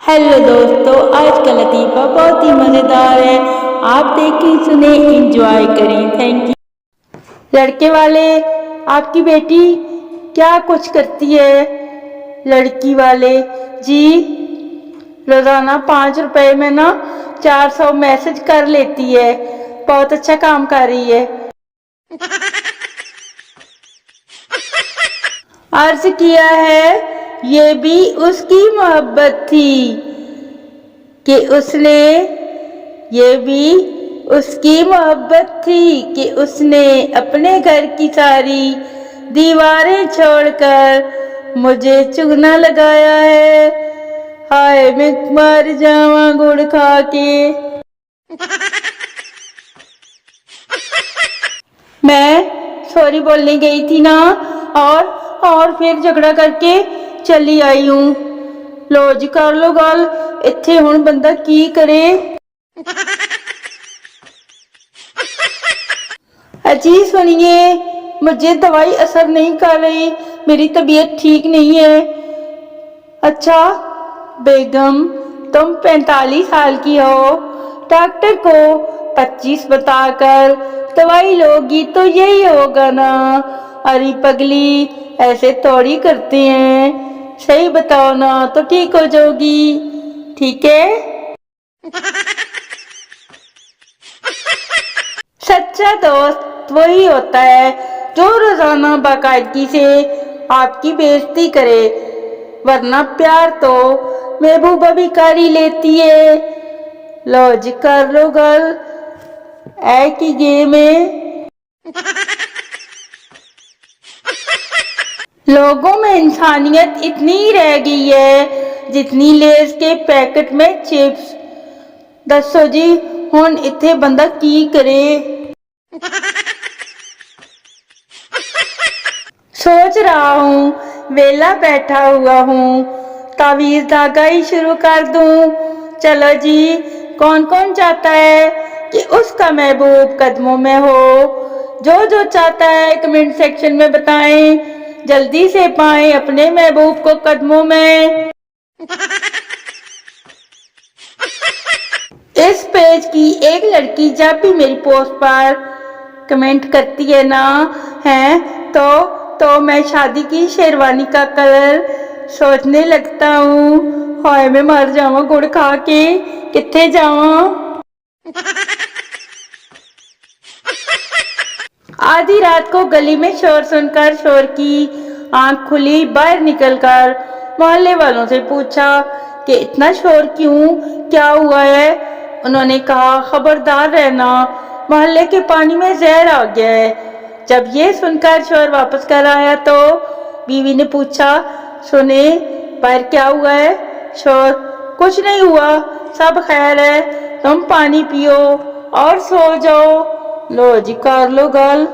Hello दोस्तों, आज का लतीफ़ा बहुत ही मज़ेदार है। आप देखें, सुने, एंजॉय करें। Thank you. लड़के वाले, आपकी बेटी क्या कुछ करती है? लड़की वाले, जी रोज़ाना 5 रुपए में ना 400 मैसेज कर लेती है। बहुत अच्छा काम कर रही है। अर्ज किया है, ये भी उसकी मोहब्बत थी कि उसने ये भी उसकी मोहब्बत थी कि उसने अपने घर की सारी दीवारें छोड़कर मुझे चुगना लगाया है। हाय मैं मर जावा गुड़ खा के। मैं सॉरी बोलने गई थी ना, और फिर झगड़ा करके चली आई हूँ। लो जी कर लो गल, इत्थे हुण बंदा की करे। अजी सुनिए, मुझे दवाई असर नहीं कर रही, मेरी तबीयत ठीक नहीं है। अच्छा बेगम, तुम 45 साल की हो, डॉक्टर को 25 बताकर दवाई लोगी तो यही होगा ना। अरे पगली, ऐसे थोड़ी करते हैं, सही बताओ ना तो ठीक हो जाओगी। ठीक है। सच्चा दोस्त वही होता है जो रोजाना बाकायदगी से आपकी बेइज्जती करे, वरना प्यार तो महबूबा भी कर ही लेती है। लो जी कर लो गल, ऐ की गेम है। लोगों में इंसानियत इतनी ही रह गई है जितनी लेज के पैकेट में चिप्स। दसो जी हुण इत्थे बंदा की करे। सोच रहा हूँ, वेला बैठा हुआ हूँ, तावीज़ धागा ही शुरू कर दूं। चलो जी, कौन कौन चाहता है कि उसका महबूब कदमों में हो? जो जो चाहता है कमेंट सेक्शन में बताएं। जल्दी से पाएं अपने महबूब को कदमों में। इस पेज की एक लड़की जब भी मेरी पोस्ट पर कमेंट करती है ना है तो मैं शादी की शेरवानी का कलर सोचने लगता हूँ। हाय मैं मर जावा गुड़ खा के, किथे जावा। आधी रात को गली में शोर सुनकर शोर की आंख खुली, बाहर निकलकर मोहल्ले वालों से पूछा कि इतना शोर क्यों, क्या हुआ है? उन्होंने कहा खबरदार रहना, मोहल्ले के पानी में जहर आ गया है। जब ये सुनकर शोर वापस कर आया तो बीवी ने पूछा, सुने बाहर क्या हुआ है? शोर, कुछ नहीं हुआ, सब खैर है, तुम पानी पियो और सो जाओ। लो जी कर लो गल।